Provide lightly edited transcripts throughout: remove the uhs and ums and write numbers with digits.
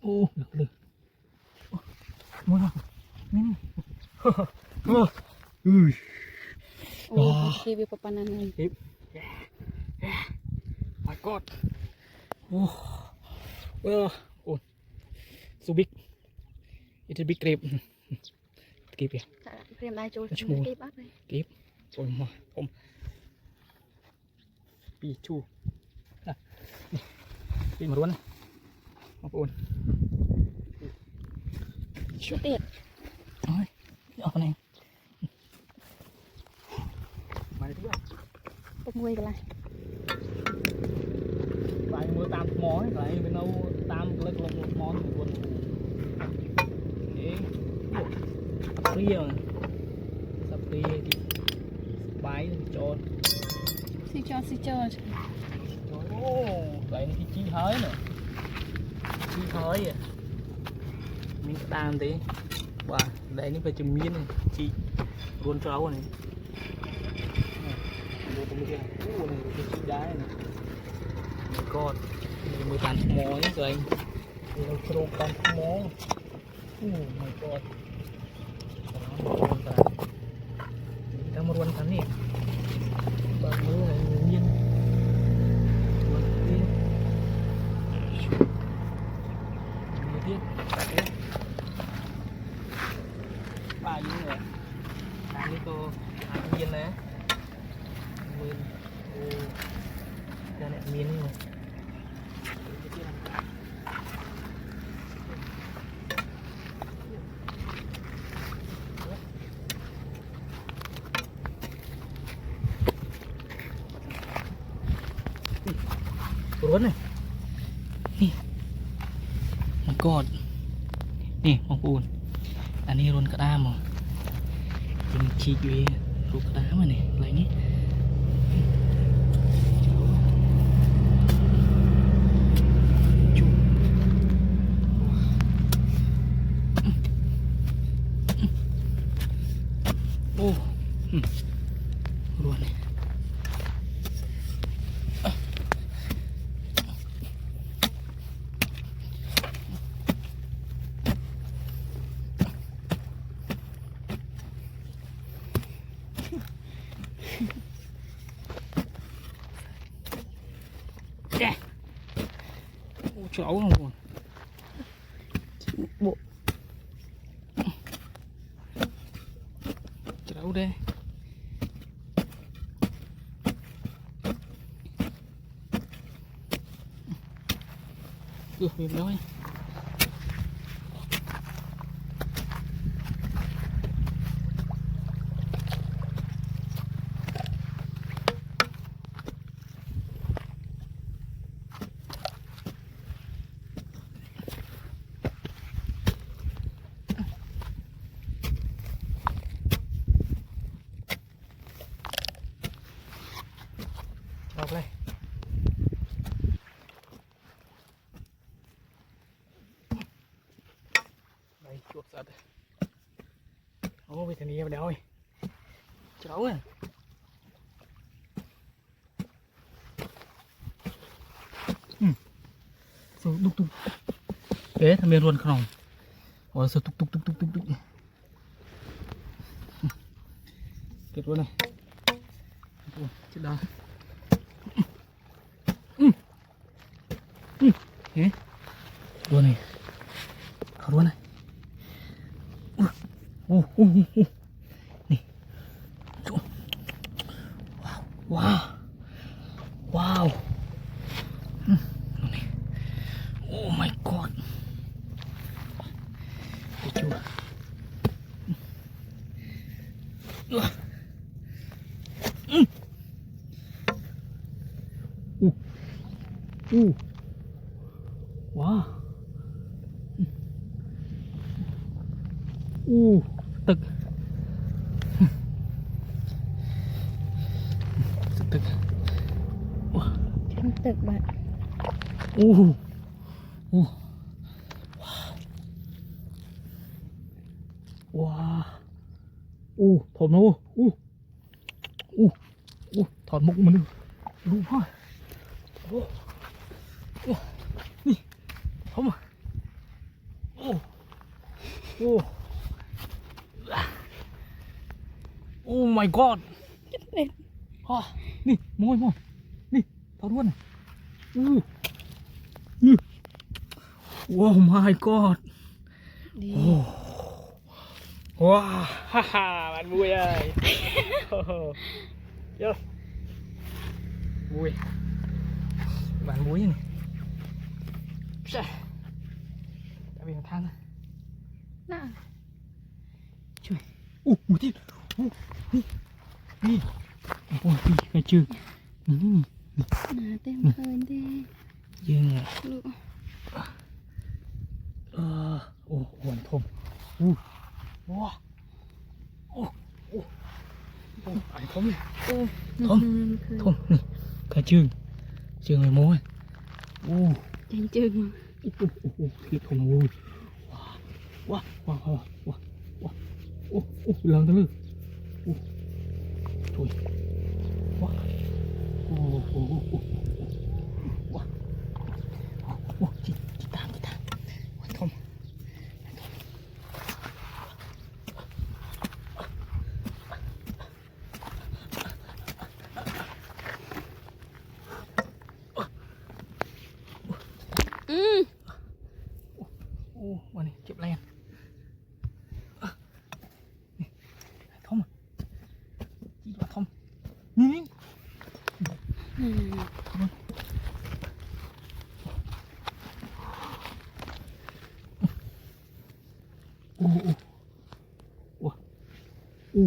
được được mua nàoนี่โอ้เควิปปันนันเลย my god โอ้so big it's a big grape กีบเตรียมได้โจทย์กีบอัพเลยกีบผมปีชูปีมาล้วนมาปูนชุดเด็ดโอ้ยเอาไหนมาด้วยปมวยกันเลยไปมือตามหมอนไปเป็นเอาตามเล็กลงหมอนบนเอ๊ะเปรี้ยวสเปรี้ยวดิใบจอดซีจอดโอ้ใส่ในchi hơi nè chi hơi à miếng tam tí và đây nó phải chùm miếng này chi buôn trâu này đồ tôm kia này cái chi đá này con mười tàn mó nhá rồi anh trâu tàn mó my god kita meruan kan nih baru ingin ba như này ăn đi cô ăn miên này miên ra này miên này rốn nàyนี่มันกอดนี่มองปูนอันนี้รนกระด้ามกินขี้อยู่รูกระด้ามนี่อะไรนี่โอ้รวนนี่chỗ không rồi bộ chỗ đây được mềm nói đọc đây đây chuột sạch không biết thằng gì mà đeo cháu à số đục đục thế thằng bên luôn không rồi số đục đục kết luôn này chết đâu thế luôn này khảo luôn này này wow wow này oh my god thấy chưa wow tực tực tực bạn wow thòm nó thòm mục mà đúng thôiนี่ผม โอ้โอ้โอ้ my god ฮะนี่มอยนี่ตอนด้วนว้าว my god ดี โอ้ว้าฮ่าฮ่ามันบุยเลยเยอะบุยมันบุยนี่ใช่จะเป็นทาง น่ะ ช่วยหมูที่นี่โอ้ยพี่กระจืดนี่ หนาเต็มเพลินเด้ ยิง ลูก โอ้หวนทมว้าโอ้ไอ้ทม ทม ทมนี่กระจืดไอ้โม้ยโอ้ จังจึง พี่ทมโอ้ว้าโอ้หลังตะลึงช่วยว้าโอ้จิตามวันทมโอ้วันนี้เจ็บแรงทมจีว่าทมนี่โอ้ว้าโอ้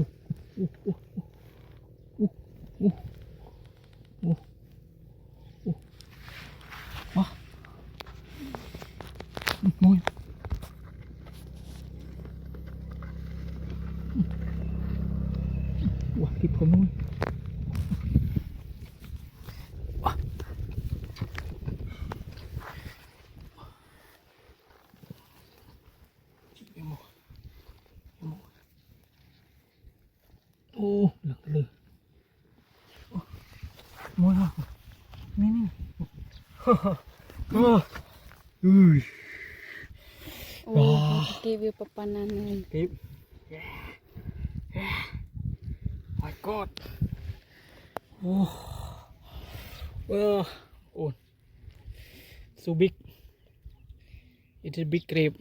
ยว้าคิดผมนู้นว้าโอ้หลังเลยมวยนี่อุ้ย โอ้เก็บอยู่ประมาณนั้นเลย Keep. My God. Oh. Oh. So big. It's a big grape.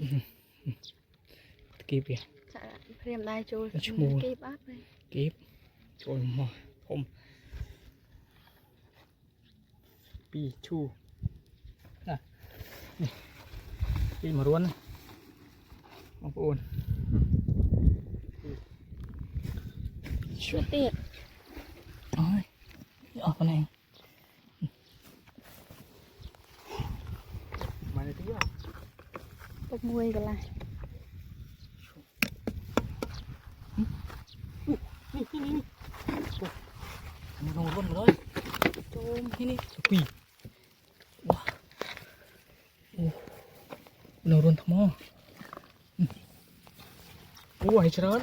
Keep here. จะเรียมได้โจล ชั่วโมง เก็บอัพเลย Keep. โอ้ยมาผมปีชูน่ะนี่ปีมาร้วนมองปูน ช่วยเตียด โอ้ยออกมาเองมาเลยที่ว่า ตกมวยกันละ นี่ลงร่นมาเลย โจม นี่ปีว้าโอ้ลงร่นทำไมโอ้ไอ้เชิญ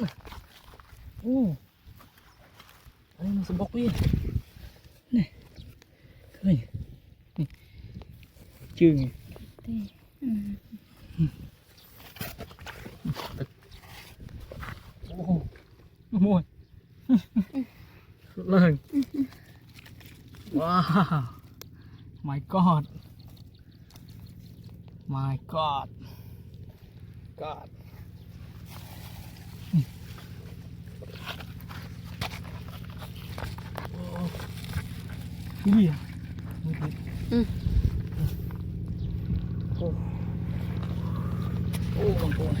โอ้อันนี้มันสมบอกวิ่งนี่เคยนี่จืง เต้ โอ้โหมวยเลยว้าว my god my god god นี่โอ้บางคน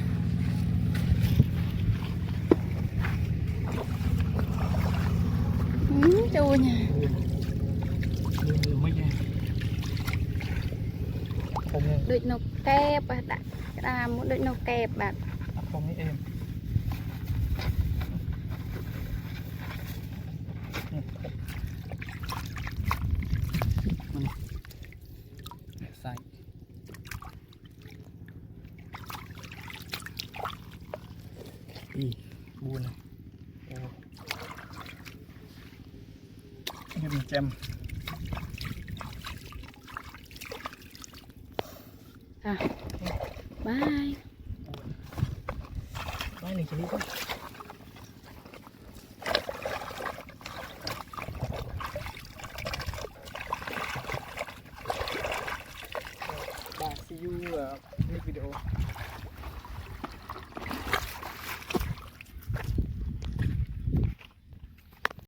จูเนี่ย ไม่ใช่ผมเอง ដូចនៅកែបដាក់ក្តាមមកដូចនៅកែបបាទ ผมนี่เองใส่อีบูนโอ้นี่เป็นแจม อ่ะบาย นี่ชนิดก็บาซิยูนี่วิดีโอ